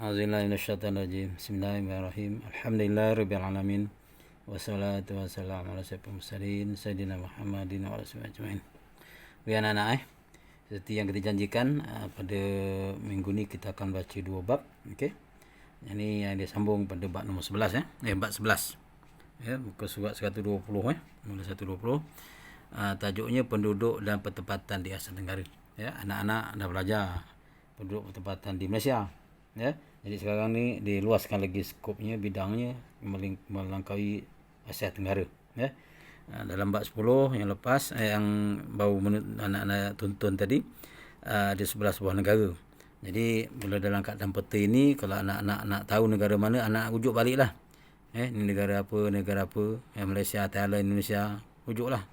A'udzubillahi Bismillahirrahmanirrahim. Alhamdulillahirabbil wassalatu wassalamu ala asyrofil mursalin sayyidina Muhammadin wa ala alihi ajmain. Anak-anak, seperti yang kita janjikan, pada minggu ni kita akan baca dua bab, okey. Ini yang dia sambung pada bab nombor 11 bab 11. Muka surat 120 mula 120. Tajuknya penduduk dan pertempatan di Asia Tenggara. Anak-anak dah belajar penduduk pertempatan di Malaysia. Jadi sekarang ni diluaskan lagi skopnya, bidangnya melangkaui Asia Tenggara. Dalam bab 10 yang lepas, yang baru anak-anak tonton tadi, ada 11 buah negara. Jadi bila dalam keadaan peta ini, kalau anak-anak nak tahu negara mana, anak rujuk baliklah. Ni negara apa, Malaysia, Thailand, Indonesia, rujuklah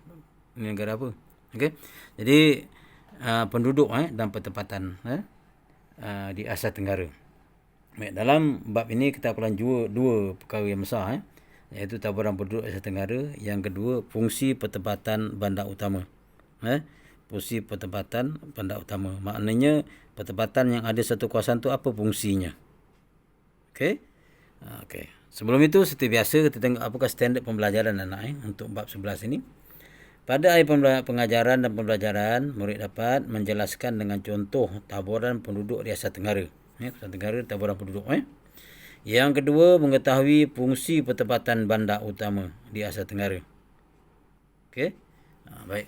ni negara apa. Okey. Jadi penduduk dan pertempatan di Asia Tenggara. Baik, dalam bab ini kita akan dua perkara yang besar, iaitu taburan penduduk Asia Tenggara. Yang kedua, fungsi pertempatan bandar utama. Fungsi pertempatan bandar utama. Maknanya pertempatan yang ada satu kawasan tu apa fungsinya. Okey. Okey. Sebelum itu, seperti biasa kita tengok apakah standard pembelajaran anak untuk bab 11 ini. Pada akhir pengajaran dan pembelajaran, murid dapat menjelaskan dengan contoh taburan penduduk di Asia Tenggara. Asia Tenggara, taburan penduduk. Yang kedua, mengetahui fungsi pertempatan bandar utama di Asia Tenggara. Okey. Baik.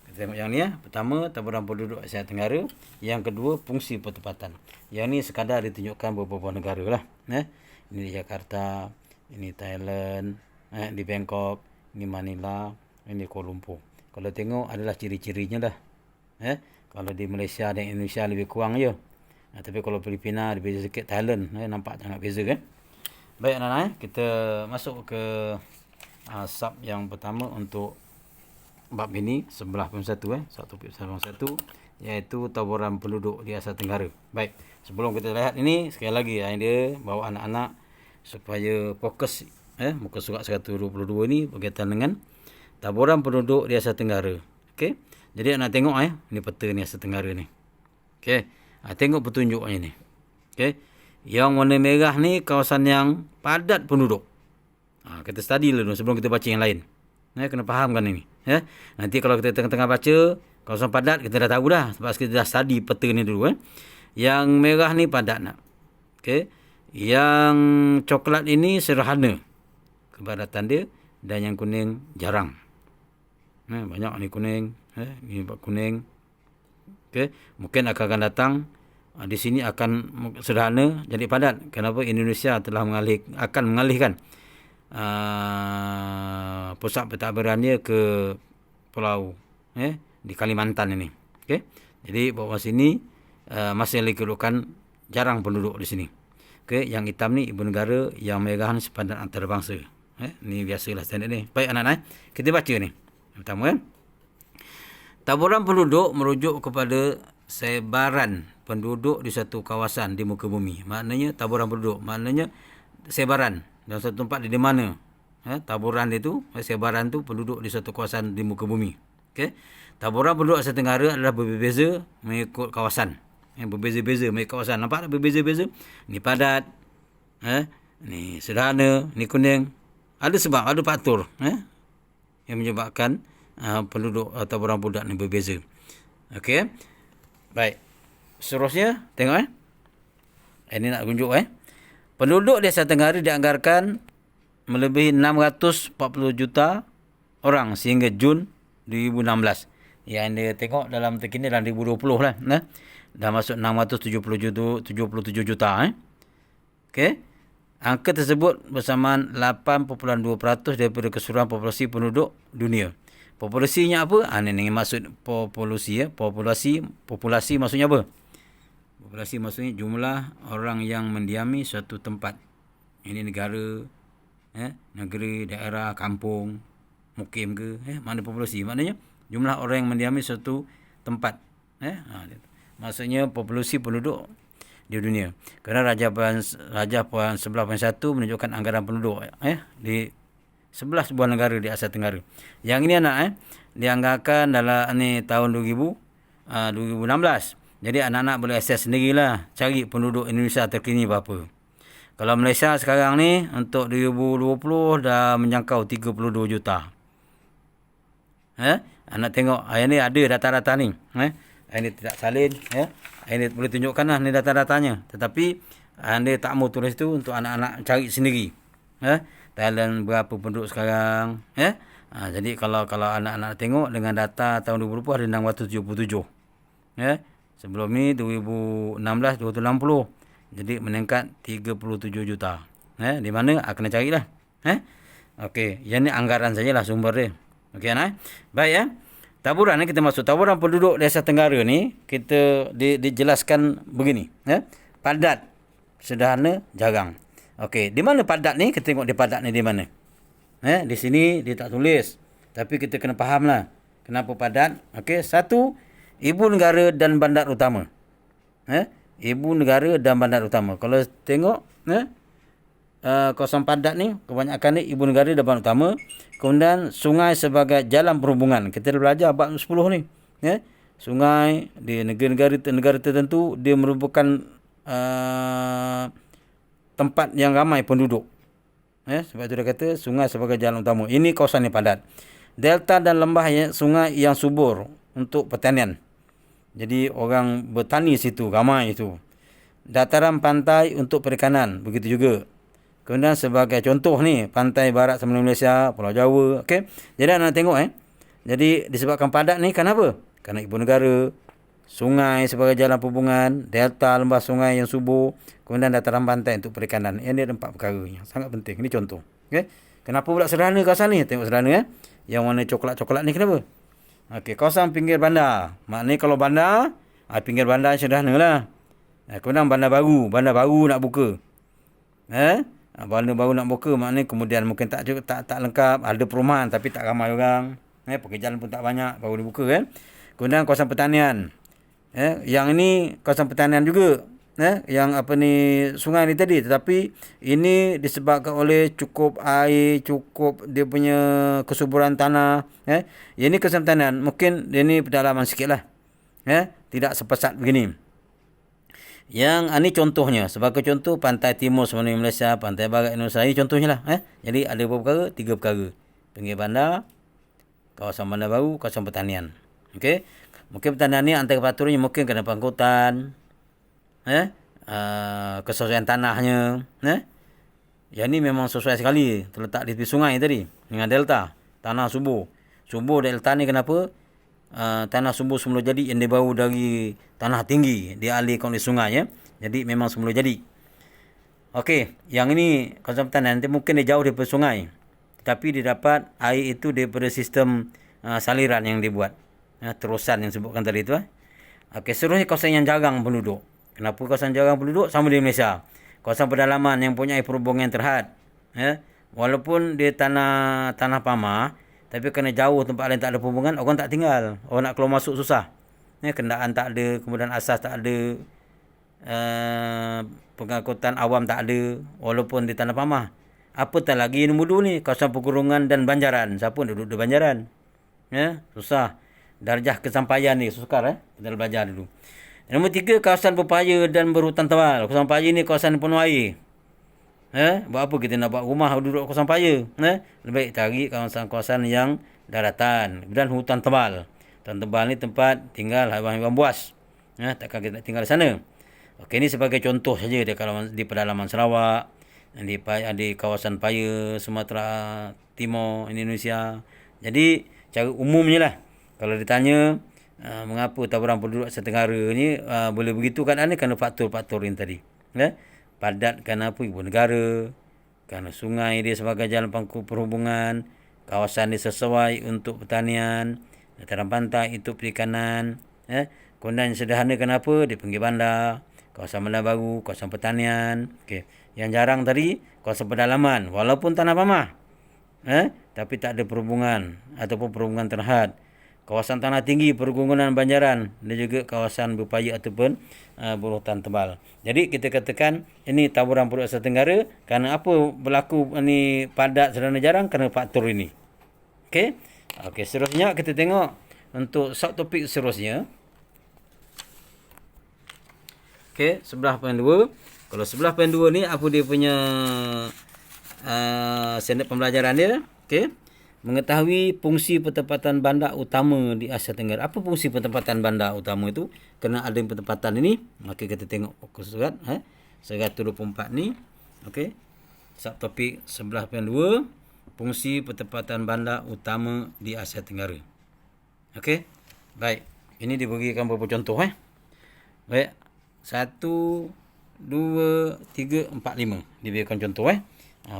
Kita tengok yang ni. Pertama, taburan penduduk Asia Tenggara. Yang kedua, fungsi pertempatan. Yang ni sekadar ditunjukkan beberapa negara lah. Ini di Jakarta, ini Thailand, di Bangkok, ini Manila, ini Kuala Lumpur. Kalau tengok adalah ciri-cirinya dah. Kalau di Malaysia dan Indonesia lebih kurang je. Tapi kalau Filipina ada beza sikit, Thailand nampak sangat beza kan. Baik anak-anak, kita masuk ke sub yang pertama untuk bab ini, 11.1 1.1, iaitu taburan penduduk di Asia Tenggara. Baik, sebelum kita lihat ini, sekali lagi dia bawa anak-anak supaya fokus muka surat 122 ni berkaitan dengan taburan penduduk di Asia Tenggara. Okey. Jadi nak tengok ni peta ni Asia Tenggara ni. Okey. Tengok petunjuknya ni. Okey. Yang warna merah ni kawasan yang padat penduduk. Kita study dulu sebelum kita baca yang lain. Kena fahamkan ini. Nanti kalau kita tengah-tengah baca kawasan padat, kita dah tahu dah sebab kita dah study peta ni dulu. Yang merah ni padat nak. Okey. Yang coklat ini sederhana kepadatan dia, dan yang kuning jarang. Banyak ni kuning, ni kuning. Okey, mungkin akan datang di sini akan sederhana jadi padat. Kenapa? Indonesia telah akan mengalihkan pusat pentadbirannya ke pulau di Kalimantan ini. Okey. Jadi bawah sini masih lagi kedudukan jarang penduduk di sini. Okey, yang hitam ni ibu negara, yang merah ni sepadan antarabangsa. Ni biasalah standard ni. Baik anak-anak, kita baca ni. Pertama taburan penduduk merujuk kepada sebaran penduduk di satu kawasan di muka bumi. Maknanya taburan penduduk, maknanya sebaran dalam satu tempat di mana. Taburan itu, sebaran tu penduduk di satu kawasan di muka bumi. Okey. Taburan penduduk Asia Tenggara adalah berbeza mengikut kawasan. Berbeza-beza mengikut kawasan. Nampak tak berbeza-beza? Ni padat, ni sederhana, ni kuning. Ada sebab, ada faktor yang menyebabkan penduduk taburan penduduk ni berbeza. Okey. Baik. Seterusnya tengok ini nak tunjuk penduduk di Asia Tenggara dianggarkan melebihi 640 juta orang sehingga Jun 2016. Yang dia tengok dalam terkini dalam 2020 lah. Dah masuk 677 juta. Okey. Angka tersebut bersamaan 8.2% daripada keseluruhan populasi penduduk dunia. Populasinya apa? Ini maksud populasi. Populasi maksudnya apa? Populasi maksudnya jumlah orang yang mendiami suatu tempat. Ini negara, negeri, daerah, kampung, mukim ke? Mana populasi? Maknanya jumlah orang yang mendiami suatu tempat. Maksudnya populasi penduduk di dunia. Kerana Raja Puan 11.1 menunjukkan anggaran penduduk di 11 buah negara di Asia Tenggara. Yang ini anak dianggarkan dalam tahun 2016 Jadi anak-anak boleh akses sendirilah cari penduduk Indonesia terkini berapa. Kalau Malaysia sekarang ni untuk 2020 dah menjangkau 32 juta. Anak tengok yang ni ada data-data ni. Yang ni tidak salin. Yang ni boleh tunjukkan lah ni data-datanya. Tetapi dia tak mau tulis tu untuk anak-anak cari sendiri. Thailand berapa penduduk sekarang. Jadi kalau anak-anak tengok dengan data tahun 2020 ada 677. Sebelum ni 2016 260. Jadi meningkat 37 juta. Di mana? Kena carilah. Okey, yang ni anggaran sajalah sumber dia. Okey anak. Baik taburan ni kita masuk. Taburan penduduk di Asia Tenggara ni kita dijelaskan begini. Padat, sederhana, jarang. Okey, di mana padat ni? Kita tengok di padat ni di mana. Di sini dia tak tulis. Tapi kita kena fahamlah kenapa padat. Okey, satu, ibu negara dan bandar utama. Ibu negara dan bandar utama. Kalau tengok kawasan padat ni kebanyakan ni ibu negara dan bandar utama. Kemudian sungai sebagai jalan perhubungan. Kita dah belajar bab 10 ni. Sungai di negara tertentu dia merupakan tempat yang ramai penduduk. Sebab itu dia kata sungai sebagai jalan utama. Ini kawasan ni padat. Delta dan lembah sungai yang subur untuk pertanian. Jadi orang bertani situ, ramai itu. Dataran pantai untuk perikanan, begitu juga. Kemudian sebagai contoh ni, pantai barat Sembilan Malaysia, Pulau Jawa. Okay? Jadi anda tengok Jadi disebabkan padat ni, kenapa? Kerana ibu negara, sungai sebagai jalan perhubungan, delta lembah sungai yang subur, kemudian dataran pantai untuk perikanan. Ini ada 4 perkara yang sangat penting. Ini contoh. Okay? Kenapa pula sederhana kawasan ni? Tengok sederhana Yang warna coklat-coklat ni kenapa? Okey, kawasan pinggir bandar. Maknanya kalau bandar, pinggir bandar sederhana lah. Kemudian bandar baru nak buka. Bandar baru nak buka maknanya kemudian mungkin tak lengkap, ada perumahan tapi tak ramai orang. Pekerjaan pun tak banyak, baru dibuka Kemudian kawasan pertanian. Yang ini kawasan pertanian juga. Yang sungai ni tadi, tetapi ini disebabkan oleh cukup air, cukup dia punya kesuburan tanah. Ini kawasan pertanian, mungkin dia ni pedalaman sikitlah. Tidak sepesat begini. Yang ini contohnya, sebagai contoh pantai timur sebenarnya Malaysia, pantai barat Indonesia, ini contohnya lah. Jadi ada berapa perkara? 3 perkara. Pinggir bandar, kawasan bandar baru, kawasan pertanian. Okey. Mungkin pertanian ni antara peraturannya mungkin kena pangkutan. Kesesuaian tanahnya. Yang ni memang sesuai sekali. Terletak di tepi sungai tadi. Dengan delta. Tanah subur. Subur delta ni kenapa? Tanah subur semula jadi yang dia baru dari tanah tinggi. Dia alihkan oleh sungai. Jadi memang semula jadi. Okey. Yang ini kawasan pertanian nanti mungkin dia jauh daripada sungai. Tapi dia dapat air itu daripada sistem saliran yang dia buat. Terusan yang sebutkan tadi tu. Okey. Seterusnya kawasan yang jarang penduduk. Kenapa kawasan jarang penduduk? Sama di Malaysia. Kawasan pedalaman yang punya perhubungan yang terhad. Walaupun dia tanah pamah, tapi kerana jauh tempat lain tak ada perhubungan, orang tak tinggal. Orang nak keluar masuk susah. Kenderaan tak ada, kemudian asas tak ada, pengangkutan awam tak ada, walaupun di tanah pamah. Apatah lagi nombor 2 ni, kawasan pegunungan dan banjaran. Siapa duduk di banjaran? Susah. Darjah kesampaian ni sukar. Kita belajar dulu. Nombor 3, kawasan berpaya dan berhutan tebal. Kawasan paya ni kawasan penuh air. Buat apa kita nak buat rumah duduk kawasan paya? Lebih baik cari kawasan-kawasan yang daratan dan hutan tebal. Hutan tebal ni tempat tinggal haiwan-haiwan buas. Takkan kita nak tinggal di sana. Okey, ni sebagai contoh saja di pedalaman Sarawak, di kawasan paya Sumatera Timur Indonesia. Jadi cara umumnya lah. Kalau ditanya mengapa taburan penduduk Asia Tenggara ni boleh begitu keadaan ni, kerana faktor-faktor yang tadi. Padat kerana apa? Ibu negara, kerana sungai dia sebagai jalan perhubungan, kawasan dia sesuai untuk pertanian, dataran pantai untuk perikanan. Kemudian sederhana kenapa? Di pinggir bandar, kawasan bandar baru, kawasan pertanian. Okey. Yang jarang tadi kawasan pedalaman, walaupun tanah pamah. Tapi tak ada perhubungan ataupun perhubungan terhad. Kawasan tanah tinggi, pergunungan banjaran, dan juga kawasan berpaya ataupun berhutan tebal. Jadi kita katakan ini taburan penduduk Asia Tenggara kerana apa berlaku ini padat sederhana jarang, kerana faktor ini. Okey. Seterusnya kita tengok untuk subtopik seterusnya. Okey, 11.2. Kalau 11.2 ni apa dia punya standard pembelajaran dia? Okey. Mengetahui fungsi pertempatan bandar utama di Asia Tenggara. Apa fungsi pertempatan bandar utama itu? Kena ada pertempatan ini, maka kita tengok fokus surat 124 ni. Okey. Subtopik 11.2, fungsi pertempatan bandar utama di Asia Tenggara. Okey. Baik. Ini diberikan beberapa contoh Baik. 1 2 3 4 5 diberikan contoh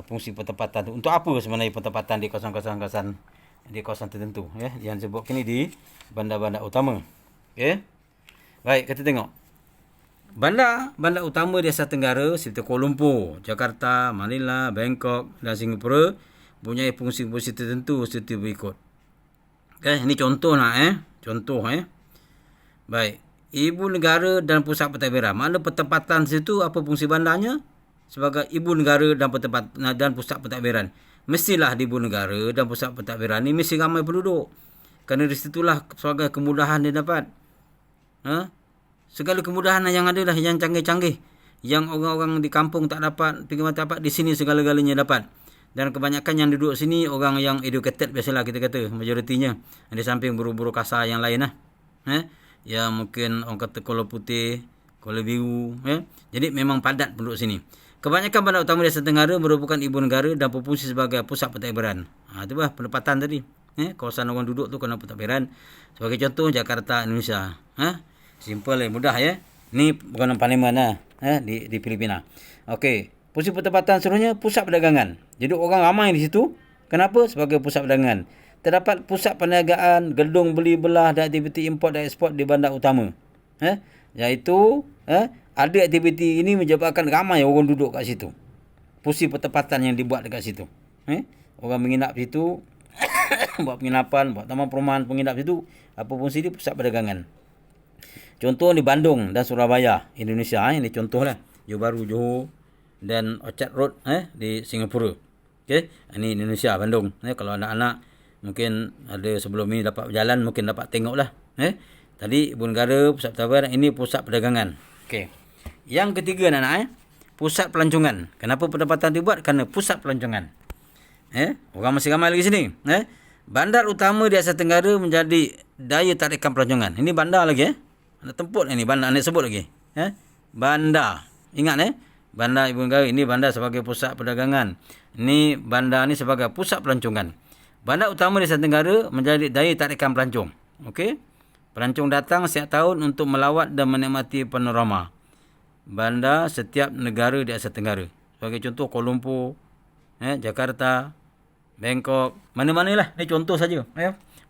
fungsi pertempatan tu. Untuk apa sebenarnya pertempatan di kawasan-kawasan di kawasan tertentu yang sebut kini di bandar-bandar utama. Okey. Baik, kita tengok. Bandar utama di Asia Tenggara seperti Kuala Lumpur, Jakarta, Manila, Bangkok dan Singapura mempunyai fungsi-fungsi tertentu seperti berikut. Okey, ini contoh contoh Baik. Ibu negara dan pusat pentadbiran. Mana pertempatan situ, apa fungsi bandarnya? Sebagai ibu negara dan pusat pentadbiran. Mestilah di ibu negara dan pusat pentadbiran ni mesti ramai penduduk. Kerana di situlah sebagai kemudahan dia dapat. Segala kemudahan yang ada lah, yang canggih-canggih. Yang orang-orang di kampung tak dapat, pergi mata dapat, di sini segala-galanya dapat. Dan kebanyakan yang duduk sini orang yang educated biasalah kita kata, majoritinya. Di samping buru-buru kasar yang lain yang mungkin orang kata Kuala Putih, Kuala Biru. Jadi memang padat penduduk sini. Kebanyakan bandar utama di Asia Tenggara merupakan ibu negara dan berfungsi sebagai pusat pentadbiran. Itu lah pendapatan tadi. Kawasan orang duduk tu kena pentadbiran. Sebagai contoh Jakarta, Indonesia. Simple mudah Ni bukan parlimen di Filipina. Okey. Fungsi pertempatan seterusnya pusat perdagangan. Jadi orang ramai di situ. Kenapa? Sebagai pusat perdagangan. Terdapat pusat perniagaan, gedung beli belah dan aktiviti import dan ekspor di bandar utama. Iaitu ada aktiviti ini menyebabkan ramai orang duduk kat situ. Fungsi pertempatan yang dibuat dekat situ. Orang menginap situ, buat penginapan, buat taman perumahan penginap situ. Apa fungsi dia? Pusat perdagangan. Contoh di Bandung dan Surabaya, Indonesia. Ini contohlah. Johor Bahru, Johor dan Orchard Road di Singapura. Okey, ini Indonesia, Bandung. Kalau anak-anak mungkin ada sebelum ini dapat berjalan, mungkin dapat tengoklah. Tadi ibu negara, pusat pentadbiran, ini pusat perdagangan. Okey. Yang ketiga anak-anak, pusat pelancongan. Kenapa pendapatan dibuat? Kerana pusat pelancongan. Orang masih ramai lagi sini. Bandar utama di Asia Tenggara menjadi daya tarikan pelancongan. Ini bandar lagi Nak temput ini bandar, nak sebut lagi. Bandar. Ingat bandar ibu negara, ini bandar sebagai pusat perdagangan. Ini bandar ni sebagai pusat pelancongan. Bandar utama di Asia Tenggara menjadi daya tarikan pelancong. Okey. Pelancong datang setiap tahun untuk melawat dan menikmati panorama bandar setiap negara di Asia Tenggara. Sebagai contoh Kuala Lumpur, Jakarta, Bangkok, mana-manalah. Ini contoh saja.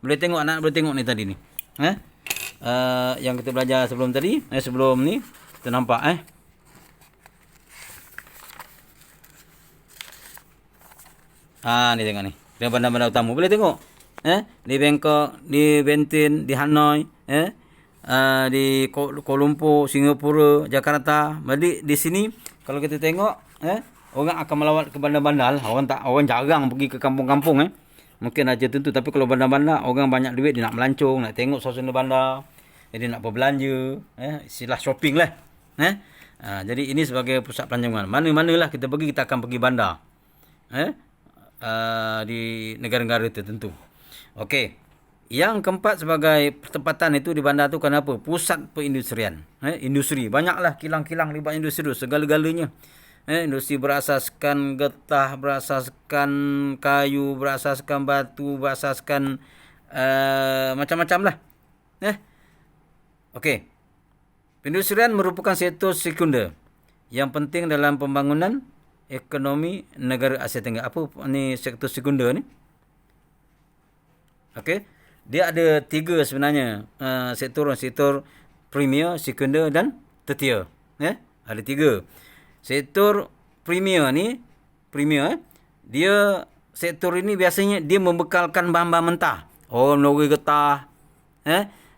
Boleh tengok, anak boleh tengok ni tadi ni. Yang kita belajar sebelum tadi, sebelum ni kita nampak ni tengok ni. Dia bandar-bandar utama. Boleh tengok. Di Bangkok, di Bentin, di Hanoi, di Kuala Lumpur, Singapura, Jakarta. Jadi di sini kalau kita tengok, orang akan melawat ke bandar-bandar. Orang jarang pergi ke kampung-kampung. Mungkin aja tentu, tapi kalau bandar-bandar orang banyak duit, dia nak melancong, nak tengok suasana bandar. Jadi nak berbelanja, istilah shopping lah. Jadi ini sebagai pusat pelancongan. Mana-manalah kita pergi, kita akan pergi bandar. Di negara-negara tertentu. Okey. Yang keempat sebagai pertempatan itu di bandar tu kenapa? Pusat perindustrian. Industri. Banyaklah kilang-kilang libat industri tu. Segala-galanya. Industri berasaskan getah, berasaskan kayu, berasaskan batu, berasaskan macam-macam lah. Okey. Perindustrian merupakan sektor sekunder yang penting dalam pembangunan ekonomi negara Asia Tenggara. Apa ni sektor sekunder ni? Okey. Dia ada 3 sebenarnya sektor premier, sekunder dan tertier. Ada 3. Sektor premier ni, dia sektor ini biasanya dia membekalkan bahan-bahan mentah. Orang melori getah,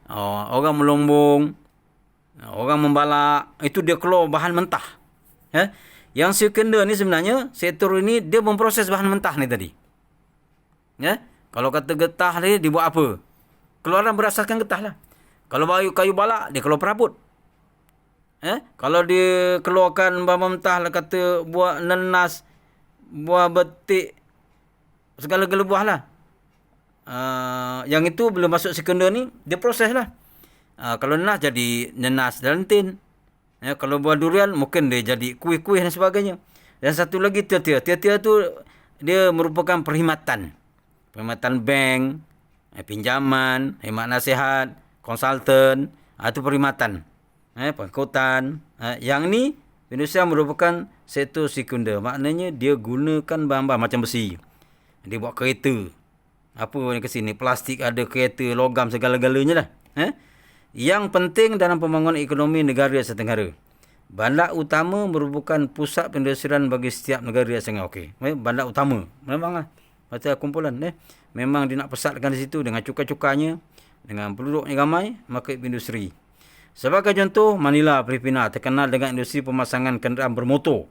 orang melombong, orang membalak, itu dia keluar bahan mentah. Yang sekunder ni sebenarnya, sektor ini dia memproses bahan mentah ni tadi. Kalau kata getah ni dibuat apa? Keluaran berasaskan getah lah. Kalau kayu balak, dia keluar perabot. Kalau dia keluarkan bahan mentah lah, kata buah nenas, buah betik, segala-gala buah lah. Yang itu belum masuk sekunder ni, dia proses lah. Kalau nenas jadi nenas dalam tin. Kalau buah durian mungkin dia jadi kuih-kuih dan sebagainya. Dan satu lagi tia-tia. Tia-tia tu dia merupakan perkhidmatan. Perkhidmatan bank, pinjaman, hemat nasihat, konsultan, itu perkhidmatan. Pengangkutan. Yang ni Indonesia merupakan sektor sekunder. Maknanya dia gunakan bahan-bahan macam besi. Dia buat kereta. Apa yang ke sini? Plastik ada, kereta, logam, segala-galanya lah. Yang penting dalam pembangunan ekonomi negara Asia Tenggara. Bandar utama merupakan pusat perindustrian bagi setiap negara Asia Tenggara. Okey. Bandar utama. Memanglah. Macam kumpulan. Memang dia nak pesatkan di situ dengan cukai-cukainya. Dengan penduduk yang ramai, maka industri. Sebagai contoh, Manila, Filipina terkenal dengan industri pemasangan kenderaan bermotor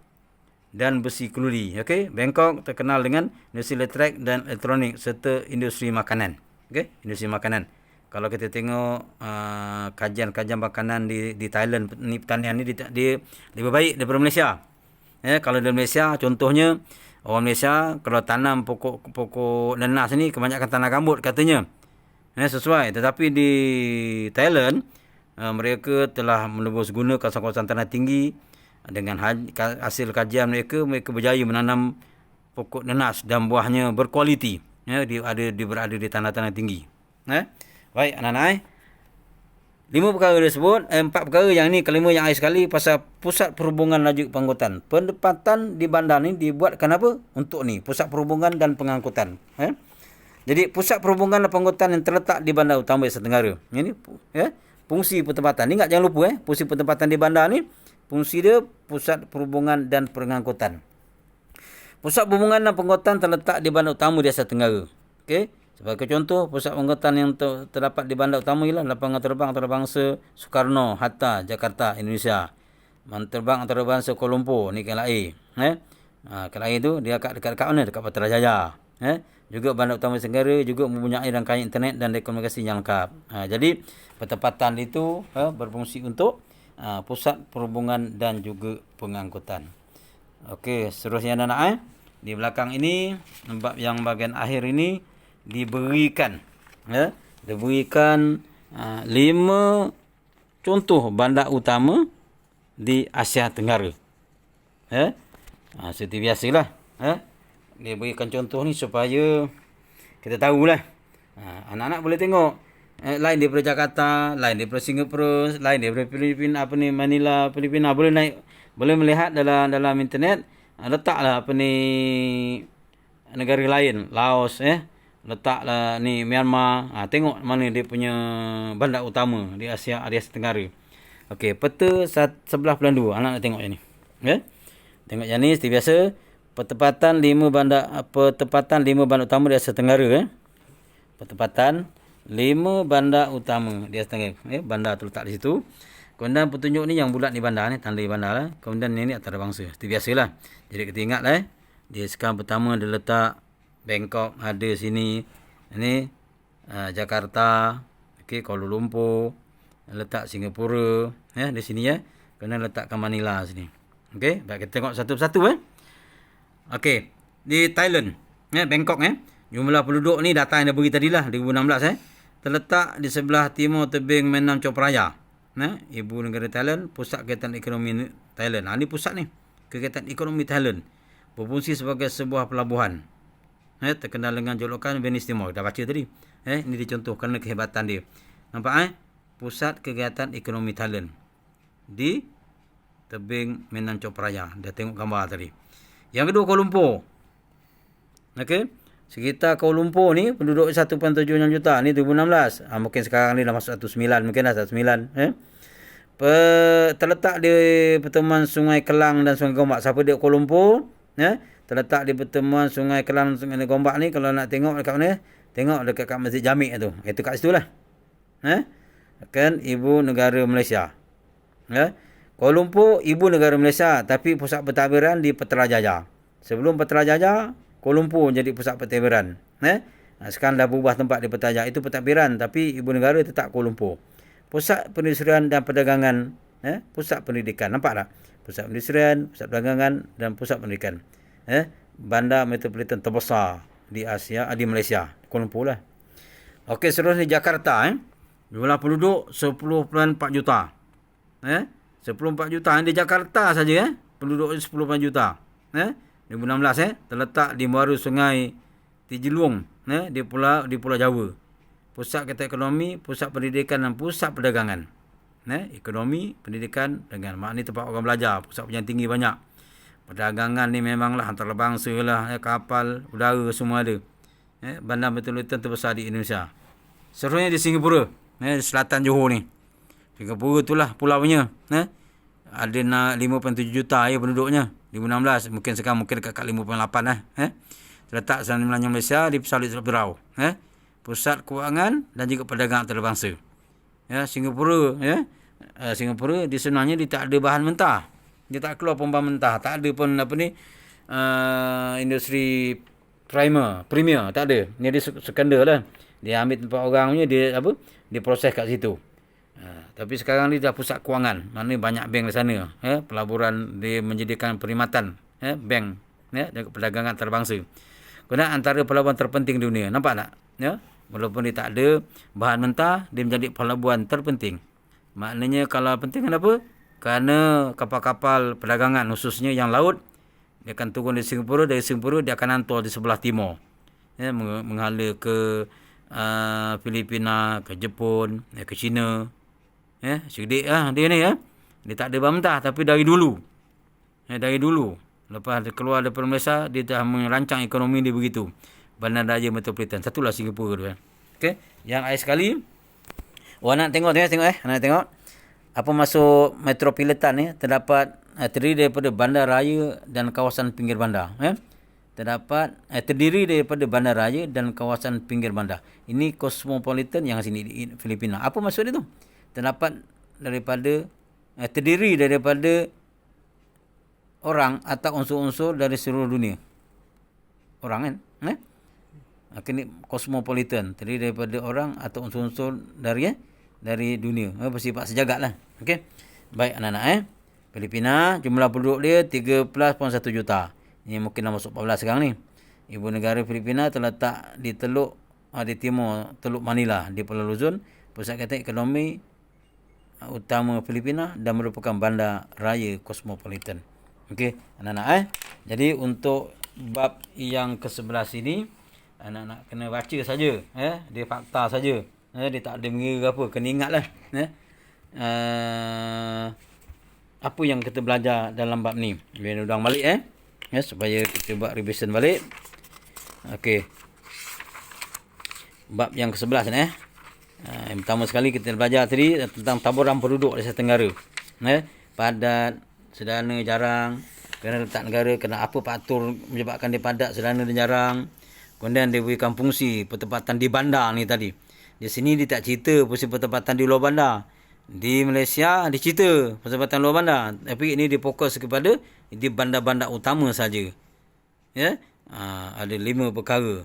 dan besi keludi. Okey, Bangkok terkenal dengan industri elektrik dan elektronik serta industri makanan. Okey, industri makanan. Kalau kita tengok kajian-kajian makanan di Thailand ni, pertanian ni dia lebih baik daripada Malaysia. Kalau di Malaysia contohnya, orang Malaysia kalau tanam pokok nenas ni kebanyakan tanam gambut katanya. Sesuai, tetapi di Thailand mereka telah menebus guna kawasan-kawasan tanah tinggi. Dengan hasil kajian mereka berjaya menanam pokok nenas dan buahnya berkualiti. Berada di tanah-tanah tinggi. Baik anak-anak. 5 perkara disebut. 4 perkara yang ni, kelima yang akhir sekali pasal pusat perhubungan laju pengangkutan. Penempatan di bandar ni dibuatkan apa? Untuk ni, pusat perhubungan dan pengangkutan. Jadi pusat perhubungan dan pengangkutan yang terletak di bandar utama Asia Tenggara. Ini fungsi penempatan. Ni jangan lupa fungsi penempatan di bandar ni, fungsi dia pusat perhubungan dan pengangkutan. Pusat perhubungan dan pengangkutan terletak di bandar utama di Asia Tenggara. Okey. Sebagai contoh, pusat pengangkutan yang terdapat di bandar utama ialah lapangan terbang antarabangsa Soekarno-Hatta, Jakarta, Indonesia. Terbang antarabangsa Kuala Lumpur, ni KLIA. KLIA tu dia dekat mana? Dekat Putrajaya. Juga bandar utama Tenggara juga mempunyai rangkaian internet dan telekomunikasi yang lengkap. Jadi penempatan itu berfungsi untuk pusat perhubungan dan juga pengangkutan. Okey, seterusnya anak-anak di belakang ini, yang bahagian akhir ini diberikan 5 contoh bandar utama di Asia Tenggara. Seperti biasalah. Dia berikan contoh ni supaya kita tahulah. Anak-anak boleh tengok. Lain daripada Jakarta, lain daripada Singapura, lain daripada Filipina, Manila, Filipina. Boleh melihat dalam internet. Letaklah negara lain, Laos, letaklah ni Myanmar. Tengok mana dia punya bandar utama di Asia Tenggara. Okey, peta 11 bulan 2. Anak nak tengok yang ni. Tengok yang ni seperti biasa. Penempatan 5 bandar utama di Asia Tenggara. Penempatan 5 bandar utama di Asia Tenggara. Bandar terletak di situ. Kemudian petunjuk ni yang bulat ni bandar ni, tanda bandar lah. Kemudian ni antarabangsa. Seperti biasalah. Jadi kita ingatlah dia sekarang pertama dia letak Bangkok ada sini. Ini Jakarta, Kuala Lumpur, letak Singapura, di sini Kemudian letakkan Manila sini. Okey, baik kita tengok satu persatu Okey, di Thailand, Bangkok jumlah penduduk ni data yang dah beri tadilah 2016 terletak di sebelah timur tebing Menam Chao Phraya. Ibu negara Thailand, pusat kegiatan ekonomi Thailand. Ini pusat ni, kegiatan ekonomi Thailand. Berfungsi sebagai sebuah pelabuhan. Terkenal dengan julukan Venice Timur. Dah baca tadi. Ini dicontohkan kehebatan dia. Nampak pusat kegiatan ekonomi Thailand di tebing Menam Chao Phraya. Dah tengok gambar tadi. Yang kedua, Kuala Lumpur. Okey. Sekitar Kuala Lumpur ni penduduk 1.76 juta. Ni 2016. Mungkin sekarang ni dah masuk 19. Mungkin dah 19. Terletak di pertemuan Sungai Kelang dan Sungai Gombak. Siapa dia Kuala Lumpur? Terletak di pertemuan Sungai Kelang dan Sungai Gombak ni. Kalau nak tengok dekat mana? Tengok dekat kat Masjid Jamik tu. Itu kat situ lah. Kan ibu negara Malaysia. Kuala Lumpur ibu negara Malaysia, tapi pusat pentadbiran di Putrajaya. Sebelum Putrajaya, Kuala Lumpur jadi pusat pentadbiran. Sekarang dah berubah tempat di Putrajaya. Itu pentadbiran, tapi ibu negara tetap Kuala Lumpur. Pusat perindustrian dan perdagangan Pusat pendidikan. Nampak tak? Pusat perindustrian, pusat perdagangan dan pusat pendidikan. Bandar metropolitan terbesar di Asia, di Malaysia, Kuala Lumpur lah. Okey, seterusnya Jakarta. Jumlah penduduk 10.4 juta. 10.4 juta di Jakarta saja. Penduduk 10.4 juta. 2016 terletak di muara sungai Tijeluong, di Pulau Jawa. Pusat kata ekonomi, pusat pendidikan dan pusat perdagangan. Ekonomi, pendidikan, dengan maknanya tempat orang belajar, pusat pendidikan tinggi banyak. Perdagangan ni memanglah antarabangsa lah, kapal, udara semua ada. Bandar metropolitan terbesar di Indonesia. Seterusnya di Singapura, di selatan Johor ni. Singapura itulah pulaunya. Ada 5.7 juta penduduknya. 2016, mungkin sekarang dekat 5.8 lah. Terletak di Melanya Malaysia di Salib Berau. Pusat kewangan dan juga perdagangan antarabangsa. Singapura, Singapura sebenarnya dia tak ada bahan mentah. Dia tak keluar pun bahan mentah, tak ada pun industri premier, tak ada. Ni dia sekandar lah. Dia ambil tempat orang punya, dia proses kat situ. Tapi sekarang ni dah pusat kewangan. Maknanya banyak bank di sana. Pelaburan dia menyediakan perkhidmatan, bank, dan perdagangan antarabangsa. Kerana antara pelaburan terpenting dunia. Nampak tak? Walaupun dia tak ada bahan mentah, dia menjadi pelabuhan terpenting. Maknanya kalau penting kenapa? Kerana kapal-kapal perdagangan khususnya yang laut, dia akan turun di Singapura. Dari Singapura dia akan hantar di sebelah timur. Menghala ke Filipina, ke Jepun, ke China. Sedik lah dia ni. Dia tak ada bahan mentah tapi dari dulu. Dari dulu. Lepas dia keluar daripada Malaysia, dia dah merancang ekonomi dia begitu. Bandaraya metropolitan. Satulah Singapura tu. Okey. Yang akhir sekali. Nak tengok. Nak tengok. Apa masuk metropolitan ni terdapat terdiri daripada bandaraya dan kawasan pinggir bandar. Terdiri daripada bandaraya dan kawasan pinggir bandar. Ini cosmopolitan yang sini di Filipina. Apa maksud dia tu? Terdiri daripada orang atau unsur-unsur dari seluruh dunia. Orang kan? Ini cosmopolitan, terdiri daripada orang atau unsur-unsur dari dunia. Bersifat sejagat lah. Okey. Baik anak-anak. Filipina, jumlah penduduk dia 13.1 juta. Ini mungkin dah masuk 14 sekarang ni. Ibu negara Filipina terletak di timur Teluk Manila di Pulau Luzon, pusat kata ekonomi utama Filipina dan merupakan bandar raya cosmopolitan. Okey, anak-anak. Jadi untuk bab yang ke-11 ini, anak-anak kena baca saja. Dia fakta saja. Dia tak ada mengira apa. Kena ingatlah. Apa yang kita belajar dalam bab ni. Biar ulang balik. Supaya kita buat revision balik. Okey. Bab yang ke-11 ni. Yang pertama sekali kita belajar tadi tentang taburan penduduk di Asia Tenggara. Padat, sederhana, jarang. Kerana letak negara, kena apa faktor menyebabkan dia padat, sederhana dan jarang. Kemudian dia berikan fungsi pertempatan di bandar ni tadi. Di sini dia tak cerita fungsi pertempatan di luar bandar. Di Malaysia dia cerita pertempatan luar bandar. Tapi ini dia fokus kepada di bandar-bandar utama saja. Ada 5 perkara.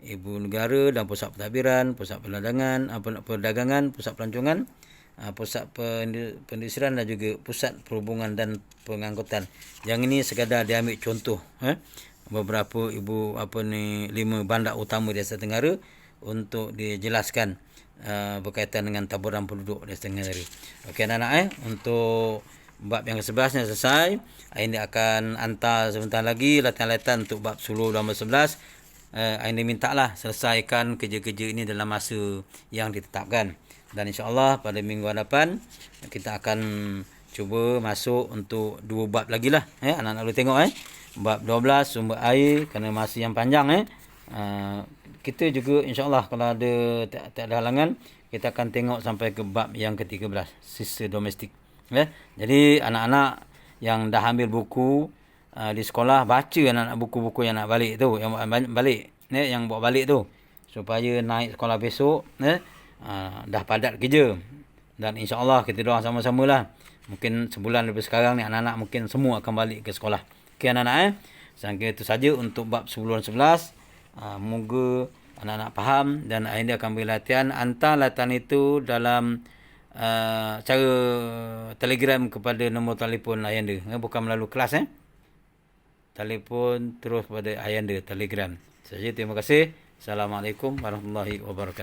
Ibu negara dan pusat pentadbiran, pusat perdagangan, pusat pelancongan, pusat perindustrian dan juga pusat perhubungan dan pengangkutan. Yang ini sekadar dia ambil contoh beberapa 5 bandar utama di Asia Tenggara untuk dijelaskan berkaitan dengan taburan penduduk di Asia Tenggara. Okey anak-anak, untuk bab yang ke-11 nya selesai. Ini akan hantar sebentar lagi latihan-latihan untuk bab 10 dan 11. Ini mintalah selesaikan kerja-kerja ini dalam masa yang ditetapkan. Dan insya-Allah pada minggu hadapan kita akan cuba masuk untuk 2 bab lagi lah. Anak-anak boleh tengok bab 12 sumber air, kerana masa yang panjang kita juga insya-Allah kalau ada tak ada halangan, kita akan tengok sampai ke bab yang ke-13, sisa domestik. Jadi anak-anak yang dah ambil buku di sekolah, baca anak-anak buku-buku yang nak balik tu, yang balik yang bawa balik tu, supaya naik sekolah besok dah padat kerja. Dan insya-Allah kita doa sama-sama lah. Mungkin sebulan lebih sekarang ni anak-anak mungkin semua akan balik ke sekolah. Okey anak-anak, sangka itu saja untuk bab 10 dan 11. Moga anak-anak faham dan ini akan beri latihan. Hantar latihan itu dalam cara telegram kepada nombor telefon Ayanda, bukan melalui kelas. Telefon terus pada Ayanda telegram saja. Terima kasih. Assalamualaikum warahmatullahi wabarakatuh.